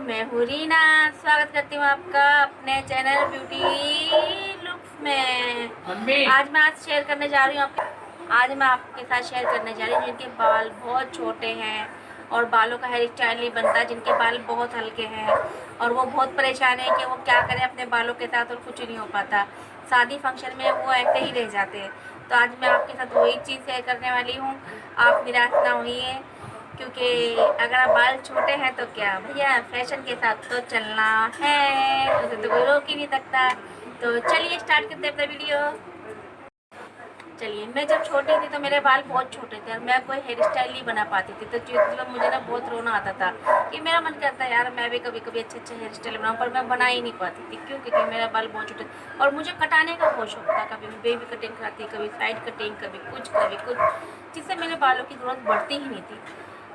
मैं हूँ रीना। स्वागत करती हूँ आपका अपने चैनल ब्यूटी लुक्स में। आज शेयर करने जा रही हूँ आज मैं आपके साथ शेयर करने जा रही हूँ जिनके बाल बहुत छोटे हैं और बालों का हेयर स्टाइल नहीं बनता, जिनके बाल बहुत हल्के हैं और वो बहुत परेशान है कि वो क्या करें अपने बालों के साथ और कुछ नहीं हो पाता। शादी फंक्शन में वो ऐसे ही रह जाते हैं। तो आज मैं आपके साथ वही चीज़ शेयर करने वाली हूँ। आप निराश ना होइए, क्योंकि अगर आप बाल छोटे हैं तो क्या भैया, फैशन के साथ तो चलना है, उसे तो कोई रोक ही नहीं सकता। तो चलिए स्टार्ट करते हैं अपना वीडियो। चलिए, मैं जब छोटी थी तो मेरे बाल बहुत छोटे थे और मैं कोई हेयर स्टाइल नहीं बना पाती थी। तो मुझे ना बहुत रोना आता था कि मेरा मन करता है यार मैं भी कभी कभी अच्छे हेयर स्टाइल बनाऊँ, पर मैं बना ही नहीं पाती थी। क्यों? क्योंकि मेरा बाल बहुत छोटे और मुझे कटाने का बहुत शौक था। कभी मैं बेबी कटिंग कराती, कभी साइड कटिंग, कभी कुछ, जिससे मेरे बालों की ग्रोथ बढ़ती ही नहीं थी।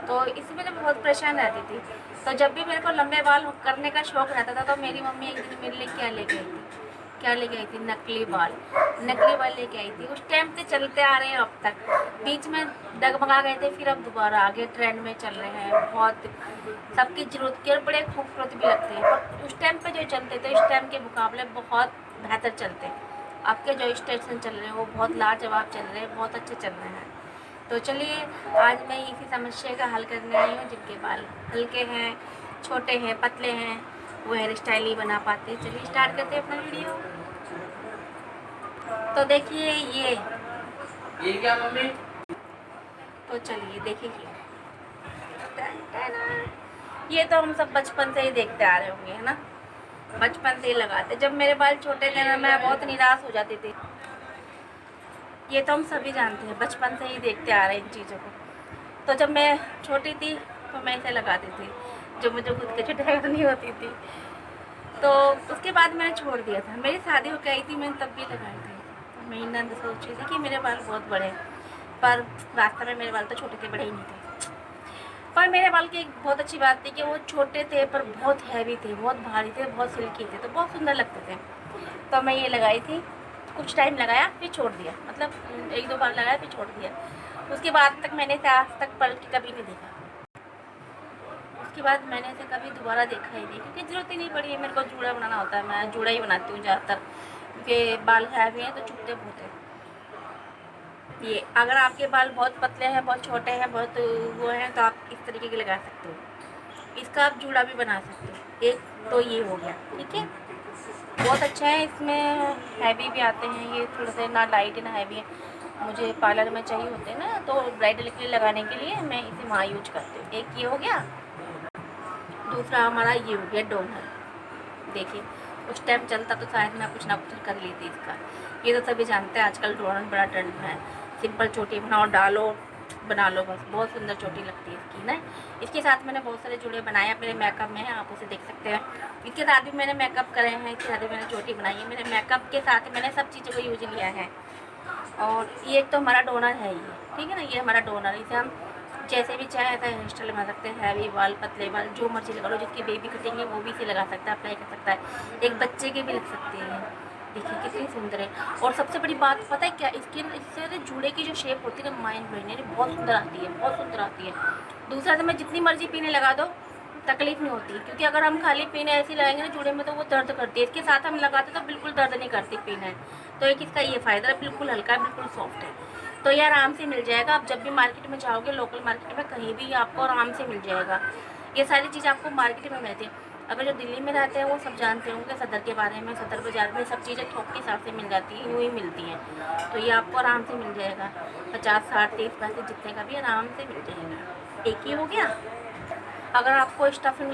तो इसमें मैं बहुत परेशान रहती थी। तो जब भी मेरे को लंबे बाल करने का शौक रहता था तो मेरी मम्मी एक दिन मेरे लिए क्या लेके आई थी, नकली बाल लेके आई थी। उस टाइम से चलते आ रहे हैं अब तक। बीच में डगमगा गए थे, फिर अब दोबारा आगे ट्रेंड में चल रहे हैं। बहुत सबकी जरूरत के और बड़े खूबसूरत भी लगते हैं, पर उस टाइम पे जो चलते थे उस टाइम के मुकाबले बहुत बेहतर चलते। आपके जो स्टेशन चल रहे हैं वो बहुत लाजवाब चल रहे हैं, बहुत अच्छे चल रहे हैं। तो चलिए, आज मैं इसी समस्या का हल करने आई हूँ। जिनके बाल हल्के हैं, छोटे हैं, पतले हैं, वो हेयर स्टाइल ही बना पाते। चलिए स्टार्ट करते हैं अपना वीडियो। तो देखिए ये क्या मम्मी? तो चलिए देखिए, ये तो हम सब बचपन से ही देखते आ रहे होंगे, है ना। बचपन से ही लगाते। जब मेरे बाल छोटे थे ना, मैं बहुत निराश हो जाती थी। ये तो हम सभी जानते हैं, बचपन से ही देखते आ रहे हैं इन चीज़ों को। तो जब मैं छोटी थी तो मैं इसे लगाती थी, जो मुझे खुद के छुट्टियाँ करनी होती थी। तो उसके बाद मैंने छोड़ दिया था। मेरी शादी हो गई थी, मैंने तब भी लगाई थी। मेरी नंद सोच रही थी कि मेरे बाल बहुत बड़े हैं, पर वास्तव में मेरे बाल तो छोटे थे, बड़े ही नहीं थे। पर मेरे बाल की एक बहुत अच्छी बात थी कि वो छोटे थे पर बहुत हैवी थे, बहुत भारी थे, बहुत सिल्की थे, तो बहुत सुंदर लगते थे। तो मैं ये लगाई थी, कुछ टाइम लगाया फिर छोड़ दिया, मतलब एक दो बार लगाया फिर छोड़ दिया। उसके बाद तक मैंने इसे आज तक पलट के कभी नहीं देखा। उसके बाद मैंने इसे कभी दोबारा देखा ही नहीं, क्योंकि ज़रूरत ही नहीं पड़ी है। मेरे को जूड़ा बनाना होता है, मैं जूड़ा ही बनाती हूँ ज़्यादातर, क्योंकि बाल हैवी हैं तो चुभते बहुत हैं। ये अगर आपके बाल बहुत पतले हैं, बहुत छोटे हैं, बहुत वो हैं, तो आप इस तरीके के लगा सकते हो। इसका आप जूड़ा भी बना सकते हो। एक तो ये हो गया, ठीक है, बहुत अच्छा है। इसमें हैवी भी आते हैं, ये थोड़ा सा ना लाइट है ना हैवी है। मुझे पार्लर में चाहिए होते हैं ना, तो ब्राइडल के लिए लगाने के लिए मैं इसे वहाँ यूज करती हूँ। एक ये हो गया, दूसरा हमारा ये हो गया डोनर। देखिए, उस टाइम चलता तो शायद मैं कुछ ना कुछ कर लेती इसका। ये तो सभी जानते हैं आजकल डोनर बड़ा ट्रेंड में है। सिंपल चोटी बनाओ, डालो, बना लो, बस बहुत सुंदर चोटी लगती है इसकी ना। इसके साथ मैंने बहुत सारे जुड़े बनाए हैं, मेरे मेकअप में है, आप उसे देख सकते हैं। इसके साथ भी मैंने मेकअप करे हैं, इसके साथ भी मैंने चोटी बनाई है। मेरे मेकअप के साथ मैंने सब चीज़ों को यूज लिया है। और ये एक तो हमारा डोनर है ये, ठीक है ना, ये हमारा डोनर। इसे हम जैसे भी चाहे ऐसा हेयर स्टाइल बना सकते हैं। हैवी बाल, पतले बाल, जो मर्जी लगा लो। जिसकी बेबी कटिंग है वो भी इसे लगा सकता है, अप्लाई कर सकता है। एक बच्चे के भी लग सकती है। देखिए कितनी सुंदर है। और सबसे बड़ी बात पता है क्या, इसकी इससे जूड़े की जो शेप होती है ना, माइंड ब्लोइंग, बहुत सुंदर आती है, बहुत सुंदर आती है। दूसरा, तो मैं जितनी मर्जी पीने लगा दो तकलीफ नहीं होती, क्योंकि अगर हम खाली पीने ऐसी लगाएंगे ना जूड़े में तो वो दर्द करती है। इसके साथ हम लगाते तो बिल्कुल दर्द नहीं करती पीने। तो एक इसका ये फ़ायदा है, बिल्कुल हल्का है, बिल्कुल सॉफ्ट है। तो ये आराम से मिल जाएगा। आप जब भी मार्केट में जाओगे, लोकल मार्केट में कहीं भी आपको आराम से मिल जाएगा। ये सारी चीज़ आपको मार्केट में मिलती है। अगर जो दिल्ली में रहते हैं वो सब जानते होंगे सदर के बारे में। सदर बाज़ार में सब चीज़ें थोक के हिसाब से मिल जाती है, यूँ ही मिलती हैं। तो ये आपको आराम से मिल जाएगा, 50, 60, 30 पैसे जितने का भी आराम से मिल जाएगा। एक ही हो गया। अगर आपको स्टफिंग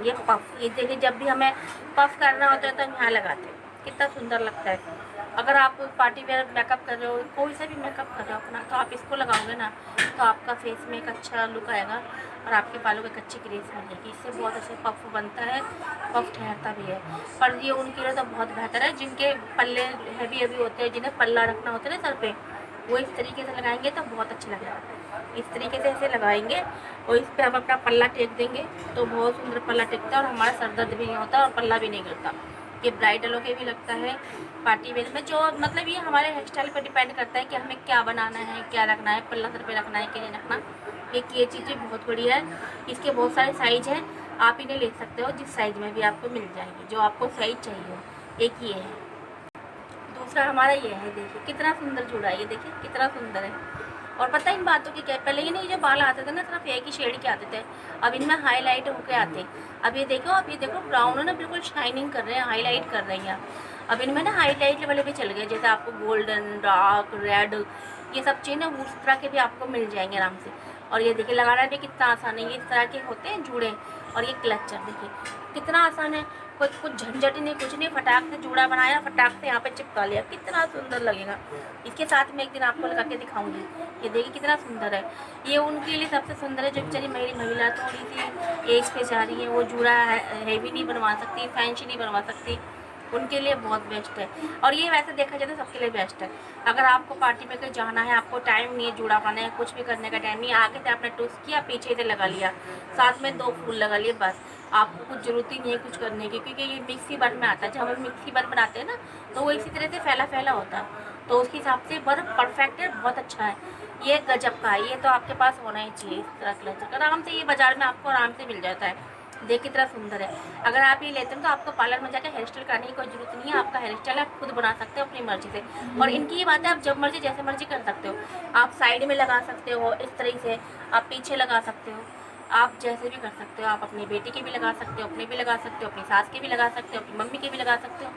ये पफ, ये देखिए, जब भी हमें पफ करना होता है तो हम यहाँ लगाते हैं, कितना सुंदर लगता है। अगर आप पार्टी वेयर मेकअप कर रहे हो, कोई सा भी मेकअप कर रहे हो अपना, तो आप इसको लगाओगे ना तो आपका फेस में एक अच्छा लुक आएगा और आपके बालों को एक अच्छी ग्रेस मिलेगी। इससे बहुत अच्छा पफ बनता है, पफ ठहरता भी है। पर ये उनके लिए तो बहुत बेहतर है जिनके पल्ले हैवी होते हैं, जिन्हें पल्ला रखना होता है ना सर पे, वो इस तरीके से लगाएंगे तो बहुत अच्छा लगेगा। इस तरीके से ऐसे लगाएंगे और इस पर हम अपना पल्ला टेक देंगे तो बहुत सुंदर पल्ला टेकता है और हमारा सर दर्द भी नहीं होता और पल्ला भी नहीं गिरता। ये ब्राइडलों के भी लगता है, पार्टी वेयर में, जो मतलब ये हमारे हेयर स्टाइल पर डिपेंड करता है कि हमें क्या बनाना है, क्या रखना है, पल्ला सर पे रखना है कि नहीं रखना। एक ये चीज़ भी बहुत बढ़िया है, इसके बहुत सारे साइज़ हैं, आप इन्हें ले सकते हो जिस साइज़ में भी आपको मिल जाएंगे, जो आपको साइज़ चाहिए हो। एक ये है, दूसरा हमारा ये है, देखिए कितना सुंदर जुड़ा है, ये देखिए कितना सुंदर है। और पता है इन बातों की क्या, पहले ये नहीं जो बाल आते थे ना सिर्फ एक ही शेड के आते थे, अब इनमें हाईलाइट होके आते। अब ये देखो, अब ये देखो ब्राउन है ना, बिल्कुल शाइनिंग कर रहे हैं, हाईलाइट कर रही हैं। अब इनमें ना हाईलाइट वाले भी चल गए, जैसे आपको गोल्डन, डार्क, रेड, ये सब चीज़ ना उस तरह के भी आपको मिल जाएंगे आराम से। और ये देखिए लगाना भी कितना आसान है, ये इस तरह के होते हैं जूड़े। और ये क्लचर देखिए कितना आसान है, कुछ झंझट नहीं, कुछ नहीं, फटाक से जूड़ा बनाया, फटाक से यहाँ पे चिपका लिया, कितना सुंदर लगेगा। इसके साथ में एक दिन आपको लगा के दिखाऊंगी, ये देखिए कितना सुंदर है। ये उनके लिए सबसे सुंदर है जो बेचारी मेरी महिला थोड़ी सी एज पे जा रही है, वो जूड़ा हैवी नहीं बनवा सकती, फैंसी नहीं बनवा सकती, उनके लिए बहुत बेस्ट है। और ये वैसे देखा जाए तो सबके लिए बेस्ट है। अगर आपको पार्टी में कहीं जाना है, आपको टाइम नहीं है जूड़ा बनाने है, कुछ भी करने का टाइम नहीं, आगे से आपने टूस किया, पीछे से लगा लिया, साथ में 2 फूल लगा लिए, बस आपको कुछ ज़रूरत ही नहीं है कुछ करने की, क्योंकि ये मिक्सी बन में आता है। जब हम मिक्सी बन बनाते हैं ना तो वो इसी तरह से फैला फैला होता है, तो उसके हिसाब से बहुत परफेक्ट है, बहुत अच्छा है। ये गजब का है, ये तो आपके पास होना ही चाहिए इस तरह का आराम से, ये बाज़ार में आपको आराम से मिल जाता है। देख कितना सुंदर है। अगर आप ये लेते हो तो आपको पार्लर में जाकर हेयर स्टाइल कराने की कोई ज़रूरत नहीं है, आपका हेयर स्टाइल आप खुद बना सकते हो अपनी मर्ज़ी से। और इनकी ये बात है, आप जब मर्ज़ी जैसे मर्ज़ी कर सकते हो। आप साइड में लगा सकते हो इस तरह से, आप पीछे लगा सकते हो, आप जैसे भी कर सकते हो। आप अपनी बेटी की भी लगा सकते हो, अपने भी लगा सकते हो, अपनी सास की भी लगा सकते हो, अपनी मम्मी की भी लगा सकते हो,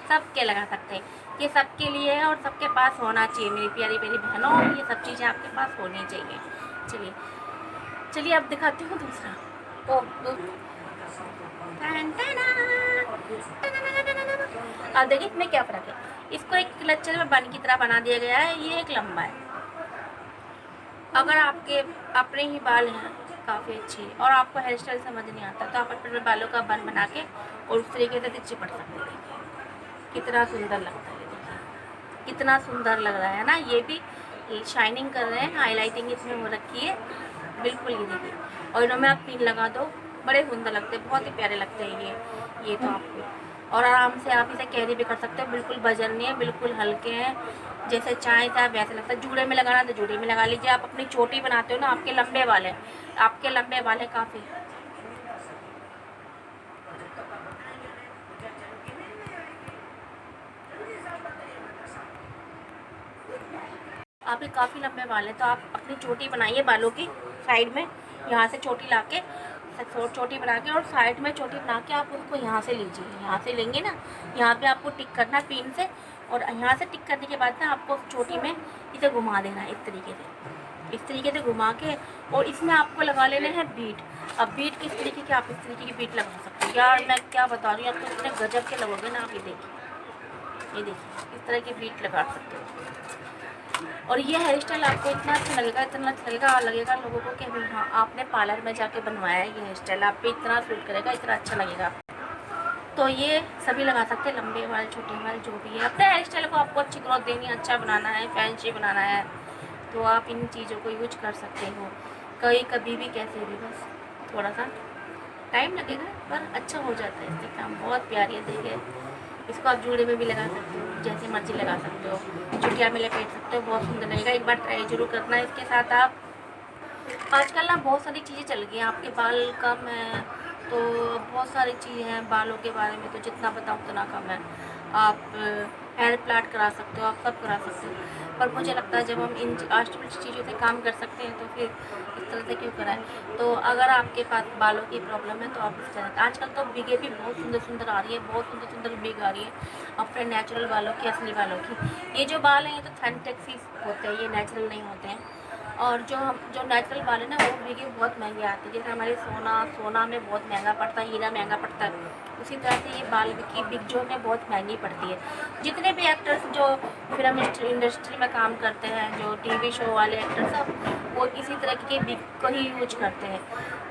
सबके लगा सकते हैं। ये सबके लिए है और सबके पास होना चाहिए मेरी प्यारी प्यारी बहनों, ये सब चीज़ें आपके पास होनी चाहिए। चलिए चलिए अब दिखाती हूँ दूसरा। अब देखिए इसमें क्या फ़र्क है, इसको एक क्लचर में बन की तरह बना दिया गया है, ये एक लंबा है। अगर आपके अपने ही बाल हैं काफ़ी अच्छे और आपको हेयर स्टाइल समझ नहीं आता, तो आप अपने बालों का बन बना के और उस तरीके से चिपट सकते हैं। देखिए कितना सुंदर लगता है, देखिए कितना सुंदर लग रहा है ना। ये भी शाइनिंग कर रहे हैं, हाईलाइटिंग इसमें हो रखी है बिल्कुल, ये देखिए। और इन्होंने आप पिन लगा दो, बड़े सुंदर लगते हैं, बहुत ही प्यारे लगते हैं ये तो आपको। और आराम से आप इसे कैरी भी कर सकते हो, बिल्कुल वजन नहीं है, बिल्कुल हल्के हैं, जैसे चाहे चाहे वैसे लगता है। जूड़े में लगाना तो जूड़े में लगा लीजिए। आप अपनी चोटी बनाते हो ना, आपके लंबे बाल हैं, आपके लंबे बाल हैं काफ़ी, आपके काफ़ी लंबे बाल हैं, तो आप अपनी चोटी बनाइए बालों की साइड में, यहाँ से चोटी ला के, चोटी बना के और साइड में चोटी बना के आप उसको यहाँ से लीजिए। यहाँ से लेंगे ना, यहाँ पे आपको टिक करना पिन से, और यहाँ से टिक करने के बाद ना आपको चोटी में इसे घुमा देना है इस तरीके से घुमा के, और इसमें आपको लगा लेने हैं बीट। अब बीट किस तरीके की, आप इस तरीके की बीट लगा सकते हो। यार मैं क्या बता रही हूँ, आपको इतने गजब के लगोगे ना आप, ये देखिए इस तरह की बीट लगा सकते हो। और ये हेयर स्टाइल आपको इतना अच्छा लगेगा लोगों को कि भाई हाँ आपने पार्लर में जाके बनवाया है, ये हेयर स्टाइल आप पे इतना सूट करेगा, इतना अच्छा लगेगा। तो ये सभी लगा सकते हैं, लंबे वाले छोटे वाले जो भी है। अपने हेयर स्टाइल को आपको अच्छी ग्रोथ देनी है, अच्छा बनाना है, फैंसी बनाना है, तो आप इन चीज़ों को यूज कर सकते हो, कभी भी कैसे भी, बस थोड़ा सा टाइम लगेगा पर अच्छा हो जाता है इससे काम। बहुत प्यारी है, देखिए इसको आप जूड़े में भी लगा सकते हो, जैसे मर्जी लगा सकते हो, चुटिया में लपेट सकते हो, बहुत सुंदर लगेगा। एक बार ट्राई जरूर करना है। इसके साथ आप आजकल ना बहुत सारी चीज़ें चल गई हैं, आपके बाल कम हैं तो बहुत सारी चीज़ें हैं बालों के बारे में, तो जितना बताऊँ उतना कम है। आप हेयर प्लाट करा सकते हो, आप सब करा सकते हो, पर मुझे लगता है जब हम इन आर्टिफिशियल चीज़ों से काम कर सकते हैं तो फिर इस तरह से क्यों कराएं। तो अगर आपके पास बालों की प्रॉब्लम है तो आप इस तरह, आजकल तो बिगे भी बहुत सुंदर सुंदर आ रही है, बहुत सुंदर सुंदर बिग आ रही है अपने नेचुरल बालों की, असली बालों की। ये जो बाल हैं ये तो सिंथेटिक होते हैं, ये नेचुरल नहीं होते हैं। और जो नेचुरल बाल है ना वो बिगे बहुत महंगे आते हैं, जैसे हमारे सोना में बहुत महंगा पड़ता है, हीरा महंगा पड़ता है, उसी तरह से ये बाल की बिग जो है बहुत महंगी पड़ती है। जितने भी एक्टर्स जो फिल्म इंडस्ट्री में काम करते हैं, जो टीवी शो वाले एक्टर्स सब, वो इसी तरह के बिग को ही यूज करते हैं।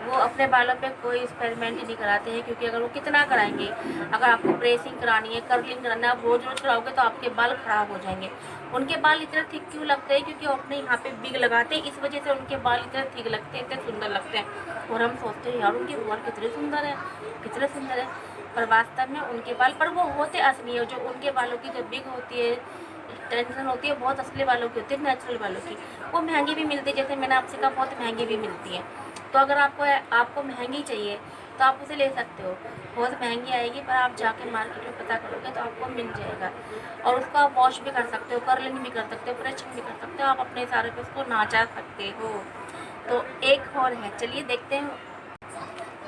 वो अपने बालों पे कोई एक्सपेरिमेंट ही नहीं कराते हैं, क्योंकि अगर वो कितना कराएंगे, अगर आपको ब्रेसिंग करानी है, कर्लिंग कराना है, आप रोज़ रोज़ कराओगे तो आपके बाल ख़राब हो जाएंगे। उनके बाल इतने थिक क्यों लगते हैं, क्योंकि वो अपने यहाँ पे बिग लगाते हैं, इस वजह से उनके बाल इतने थिक लगते हैं, इतने सुंदर लगते हैं। और हम सोचते हैं यार उनके बाल कितने सुंदर है, कितने सुंदर है, पर वास्तव में उनके बाल, पर वो होते असली है, जो उनके बालों की जो बिग होती है टेंशन होती है बहुत असली वालों की होती है, नेचुरल वालों की। वो महंगी भी मिलती है, जैसे मैंने आपसे कहा बहुत महंगी भी मिलती है। तो अगर आपको महंगी चाहिए तो आप उसे ले सकते हो, बहुत महंगी आएगी, पर आप जाके मार्केट में पता करोगे तो आपको मिल जाएगा। और उसको आप वॉश भी कर सकते हो, कर्लिंग भी कर सकते हो, ब्रशिंग भी कर सकते हो, आप अपने सारे पे उसको नाचा सकते हो। तो एक और है, चलिए देखते हैं।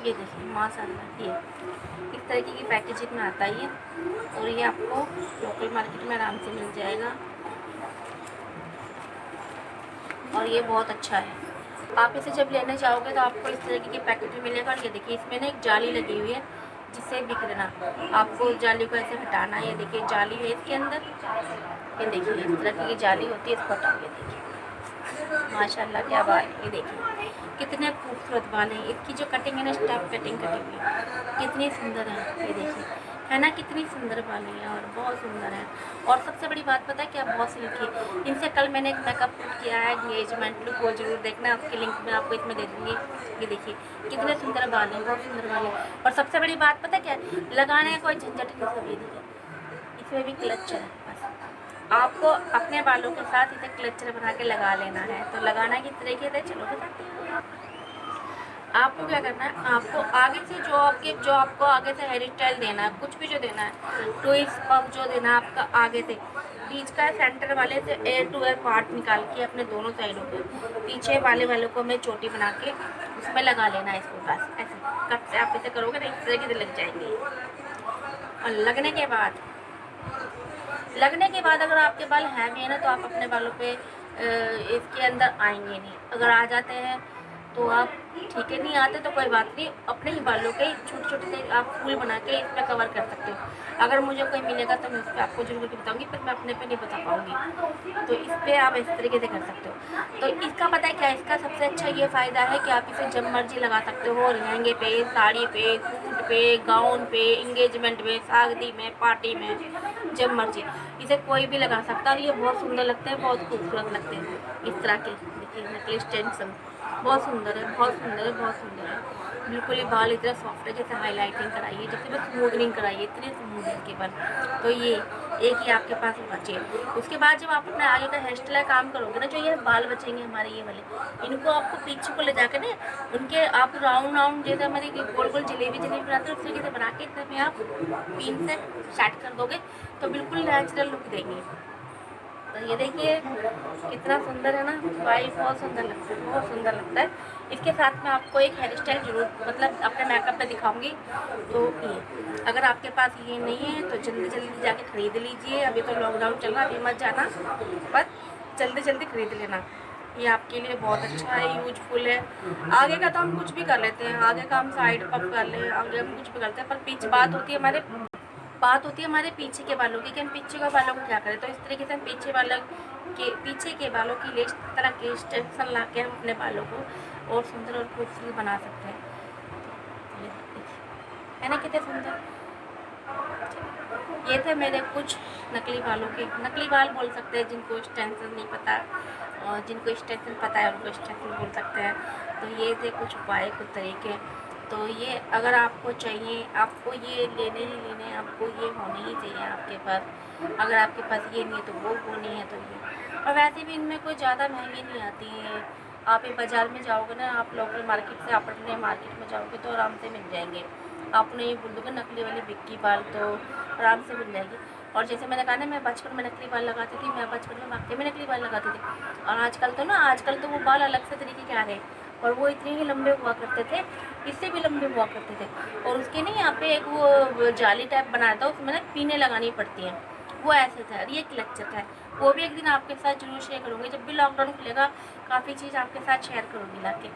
ये देखिए माशाल्लाह, ये इस तरीके की पैकेजिंग में आता है ये, और ये आपको लोकल मार्केट में आराम से मिल जाएगा, और ये बहुत अच्छा है। आप इसे जब लेने जाओगे तो आपको इस तरीके की पैकेट में मिलेगा। और ये देखिए इसमें ना एक जाली लगी हुई है जिससे बिक लेना, आपको जाली को ऐसे हटाना है। ये देखिए जाली है इसके अंदर, ये देखिए इस तरह की जाली होती है, इसको हटाओ। ये देखिए माशाल्लाह क्या बाल है, ये देखिए कितने खूबसूरत बाल हैं। इसकी जो कटिंग है ना, स्टेप कटिंग कटी हुई है, कितनी सुंदर है, ये देखिए है ना, कितनी सुंदर बाल है और बहुत सुंदर है। और सबसे बड़ी बात पता है क्या, बहुत सिल्की। इनसे कल मैंने एक मेकअप किया है एंगेजमेंट लुक, वो जरूर देखना, उसकी लिंक मैं आपको इसमें दे दूँगी। ये देखिए कितने सुंदर बाल हैं, बहुत सुंदर बाल हैं। और सबसे बड़ी बात पता है क्या, लगाने का कोई झंझट नहीं। सब ये देखिए इसमें भी क्लच है, बस आपको अपने बालों के साथ इसे क्लचर बना के लगा लेना है। तो लगाना किस तरीके से, चलो बताती हूँ। आपको क्या करना है, आपको आगे से जो आपको आगे से हेयर स्टाइल देना है, कुछ भी जो देना है, ट्विस्ट पफ जो देना है आपका आगे से, बीच का सेंटर वाले से एयर टू एयर पार्ट निकाल के अपने दोनों साइडों पे, पीछे वाले को मैं चोटी बना के उसमें लगा लेना है इसको, बस ऐसे कट से आप इसे करोगे ना, इस तरीके से लग जाएंगे। और लगने के बाद अगर आपके बाल हैवी है ना, तो आप अपने बालों पे इसके अंदर आएंगे नहीं। अगर आ जाते हैं तो आप ठीक है, नहीं आते तो कोई बात नहीं, अपने ही बालों के छोटे छोटे से आप फूल बना के इस पर कवर कर सकते हो। अगर मुझे कोई मिलेगा तो मैं उस पर आपको जरूर बताऊंगी, पर मैं अपने पे नहीं बता पाऊंगी। तो इस पर आप इस तरीके से कर सकते हो। तो इसका पता है क्या, इसका सबसे अच्छा ये फ़ायदा है कि आप इसे जब मर्जी लगा सकते हो, लहंगे पे, साड़ी पे, सूट पे, गाउन पे, इंगेजमेंट में, शादी में, पार्टी में, जब मर्जी इसे कोई भी लगा सकता है। और ये बहुत सुंदर लगते हैं, बहुत खूबसूरत लगते हैं इस तरह के। देखिए नकली एक्सटेंशन बहुत सुंदर है, बहुत सुंदर है, बहुत सुंदर है। बिल्कुल ही बाल इतना सॉफ्ट है, जैसे हाईलाइटिंग कराई है, जैसे बस स्मूथनिंग कराई है, इतनी स्मूथ है इसके बाल। तो ये एक ही आपके पास होना चाहिए। उसके बाद जब आप अपने आगे का हेयर स्टाइल काम करोगे ना, जो ये बाल बचेंगे हमारे ये वाले, इनको आपको पीछे को ले जाकर ना, उनके आप राउंड राउंड जैसे हमारी गोल गोल जलेबी बनाते हैं, उस तरीके से बना के इतने में आप पिन से सेट कर दोगे तो बिल्कुल नेचुरल लुक देंगे। तो ये देखिए कितना सुंदर है ना भाई, बहुत सुंदर लगता है, बहुत सुंदर लगता है। इसके साथ में आपको एक हेयर स्टाइल जरूर मतलब अपने मेकअप पे दिखाऊंगी। तो ये अगर आपके पास ये नहीं है तो जल्दी जल्दी जाके ख़रीद लीजिए। अभी तो लॉकडाउन चल रहा है, अभी मत जाना, पर जल्दी जल्दी खरीद लेना। ये आपके लिए बहुत अच्छा है, यूजफुल है। आगे का तो हम कुछ भी कर लेते हैं, आगे का हम साइड पफ कर ले, आगे हम कुछ भी करते हैं, पर पीछे बात होती है हमारे पीछे के बालों की, कि हम पीछे के बालों को क्या करें। तो इस तरीके से हम पीछे के बालों की इस तरह के एक्सटेंशन ला के हम अपने बालों को और सुंदर और खूबसूरत बना सकते हैं। है ना कितने सुंदर। ये थे मेरे कुछ नकली बालों के, नकली बाल बोल सकते हैं जिनको एक्सटेंशन नहीं पता, और जिनको एक्सटेंशन पता है उनको एक्सटेंशन बोल सकते हैं। तो ये थे कुछ उपाय, कुछ तरीके। तो ये अगर आपको चाहिए, आपको ये लेने ही लेने, आपको ये होने ही चाहिए आपके पास। अगर आपके पास ये नहीं है तो वो नहीं है तो ये। और वैसे भी इनमें कोई ज़्यादा महंगी नहीं आती है। आप ये बाज़ार में जाओगे ना, आप लोकल मार्केट से आप अपने मार्केट में जाओगे तो आराम से मिल जाएंगे। आपने ये बोल दोगे नकली वाली बिक्की बाल तो आराम से मिल जाएगी। और जैसे मैंने कहा ना, मैं बचपन में नकली बाल लगाती थी, मैं बचपन में वाकई में नकली बाल लगाती थी। और आजकल तो वो बाल अलग से तरीके के आ रहे हैं, और वो इतने ही लंबे हुआ करते थे, इससे भी लंबे हुआ करते थे। और उसके नहीं यहाँ पे एक वो जाली टाइप बनाया था, उसमें ना पीने लगानी पड़ती हैं, वो ऐसे था। और ये क्लचर था, वो भी एक दिन आपके साथ जरूर शेयर करूँगी। जब भी लॉकडाउन खुलेगा काफ़ी चीज़ आपके साथ शेयर करूँगी ला के,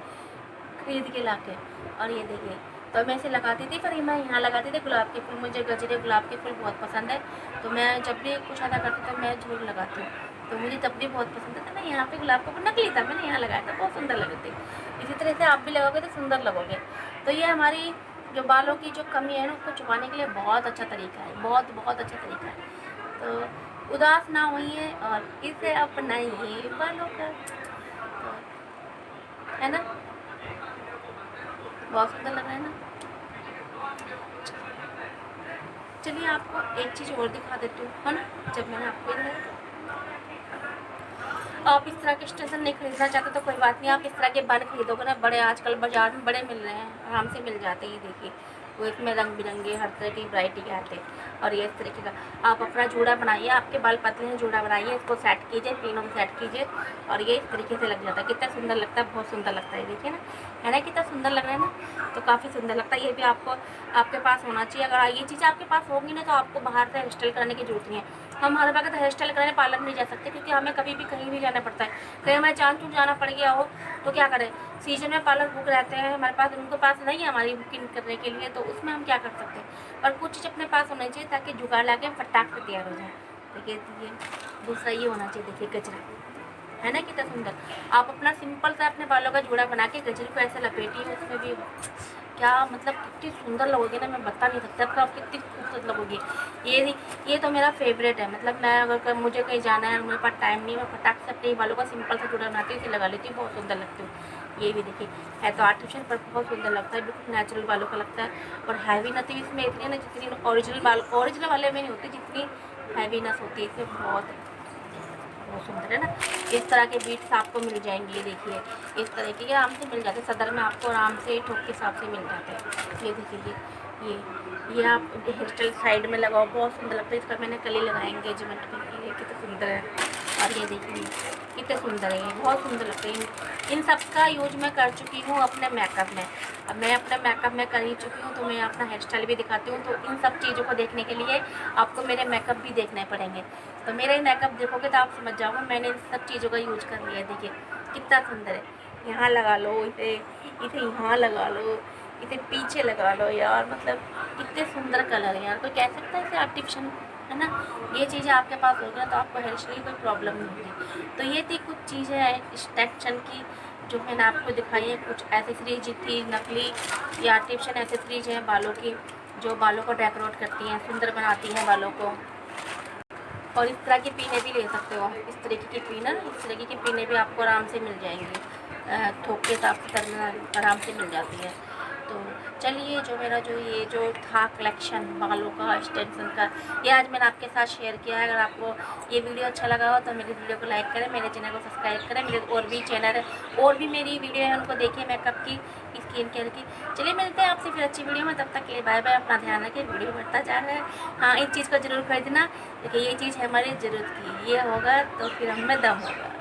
खरीद के ला के। और ये देखिए, तो मैं इसे लगाती थी, पर मैं यहाँ लगाती थी गुलाब के फूल। मुझे गजरे गुलाब के फूल बहुत पसंद है, तो मैं जब भी कुछ ऐसा करती तो मैं जरूर लगाती हूँ। तो मुझे तब भी बहुत पसंद था। मैं यहाँ पे गुलाब का फूल नकली था, मैंने यहाँ लगाया था, बहुत सुंदर लगे थे। इसी तरह से आप भी लगाओगे तो सुंदर लगोगे। तो ये हमारी जो बालों की जो कमी है ना, उसको छुपाने के लिए बहुत अच्छा तरीका है, बहुत बहुत अच्छा तरीका है। तो उदास ना होइए और इसे अपनाइए बालों का, तो है ना, बहुत सुंदर लग रहा है ना। चलिए आपको एक चीज़ और दिखा देती हूँ, है ना, जब मैंने आपको आप इस तरह के एक्सटेंशन नहीं खरीदना चाहते तो कोई बात नहीं, आप इस तरह के बन खरीदोगे ना, बड़े आजकल बाजार में बड़े मिल रहे हैं, आराम से मिल जाते हैं। ये देखिए, वो इसमें रंग बिरंगे हर तरह की वैरायटी के आते हैं। और ये इस तरीके का आप अपना जूड़ा बनाइए, आपके बाल पतले हैं, जूड़ा बनाइए, इसको सेट कीजिए, पिनों में सेट कीजिए और ये इस तरीके से लग जाता है। कितना सुंदर लगता है, बहुत सुंदर लगता है। देखिए ना, है ना, कितना सुंदर लग रहा है ना, तो काफ़ी सुंदर लगता है। ये भी आपको आपके पास होना चाहिए। अगर ये चीज़ आपके पास होगी ना, तो आपको बाहर से हेयर स्टाइल कराने की जरूरत नहीं है। हम हर वक्त हेयर स्टाइल कराने पार्लर नहीं जा सकते, क्योंकि हमें कभी भी कहीं भी जाना पड़ता है। कहीं हमें जान चूक जाना पड़ गया हो तो क्या करें, सीजन में पार्लर बुक रहते हैं हमारे पास, उनके पास नहीं है हमारी बुकिंग करने के लिए, तो उसमें हम क्या कर सकते हैं। पर कुछ चीज़ अपने पास होना चाहिए ताकि जुगाड़ ला के फटाक से तैयार हो जाए। देखिए ये दूसरा ये होना चाहिए, देखिए गजरा, है ना कितना सुंदर। आप अपना सिंपल सा अपने बालों का जूड़ा बना के गजरे को ऐसे लपेटिए, उसमें भी क्या मतलब कितनी सुंदर लगोगी ना, मैं बता नहीं सकता आपको, आप कितनी खूबसूरत लगोगी। ये तो मेरा फेवरेट है। मतलब मैं अगर मुझे कहीं जाना है, मेरे पास टाइम नहीं है, मैं फटाक से अपने बालों का सिंपल सा जूड़ा बनाती हूँ, इसे लगा लेती हूँ, बहुत सुंदर लगती हूँ। ये भी देखिए, है तो आर्टिफिशियल पर बहुत सुंदर लगता है, बिल्कुल नेचुरल बालों का लगता है। और हैवीनेस भी इसमें इतनी है ना, जितनी ओरिजिनल वाले में नहीं होती, जितनी हैवीनेस होती है इसमें बहुत सुंदर है ना। इस तरह के बीट्स आपको मिल जाएंगे। ये देखिए, इस तरह के आराम से मिल जाते हैं, सदर में आपको आराम से ठोक के हिसाब से मिल जाते हैं। ये देखिए, ये आप हेयर स्टाइल साइड में लगाओ, बहुत सुंदर लगता है। इसका मैंने कल ही लगाया एंगेजमेंट में, ये कितना सुंदर है। और ये देखिए कितने सुंदर है, ये बहुत सुंदर लगते हैं। इन सब का यूज मैं कर चुकी हूँ अपने मेकअप में। अब मैं अपने मेकअप में कर ही चुकी हूँ, तो मैं अपना हेयर स्टाइल भी दिखाती हूँ। तो इन सब चीज़ों को देखने के लिए आपको मेरे मेकअप भी देखने पड़ेंगे। तो मेरा ही मेकअप देखोगे तो आप समझ जाओगे मैंने इन सब चीज़ों का यूज कर लिया है। देखिए कितना सुंदर है, यहाँ लगा लो, इसे इसे यहाँ लगा लो, इसे पीछे लगा लो यार, मतलब कितने सुंदर कलर है यार। कोई कह सकता है इसे आर्टिफिशियल, है ना। ये चीज़ें आपके पास होगी ना, तो आपको हेयर स्टाइल कोई प्रॉब्लम नहीं होगी। तो ये थी कुछ चीज़ें एक्सटेंशन की जो मैंने आपको दिखाई है। कुछ एसेसरीज थी नकली या आर्टिफिशियल एसेसरीज हैं बालों की, जो बालों को डेकोरेट करती हैं, सुंदर बनाती हैं बालों को। और इस तरह की पीने भी ले सकते हो, इस तरीके की पीनर, इस तरीके की पीने भी आपको आराम से मिल जाएंगी, थोक के हिसाब से करना आराम से मिल जाती है। तो चलिए, ये जो था कलेक्शन बालों का एक्सटेंशन का, ये आज मैंने आपके साथ शेयर किया है। अगर आपको ये वीडियो अच्छा लगा हो तो मेरे वीडियो को लाइक करें, मेरे चैनल को सब्सक्राइब करें। मेरे और भी चैनल है, और भी मेरी वीडियो है, उनको देखिए मेकअप की, स्किन केयर की। चलिए मिलते हैं आपसे फिर अच्छी वीडियो में, तब तक के लिए बाय बाय। अपना ध्यान रखिए, वीडियो बढ़ता जा रहा है। हाँ, इस चीज़ को ज़रूर खरीदना, क्योंकि ये चीज़ है हमारी ज़रूरत की, ये होगा तो फिर हमें दम होगा।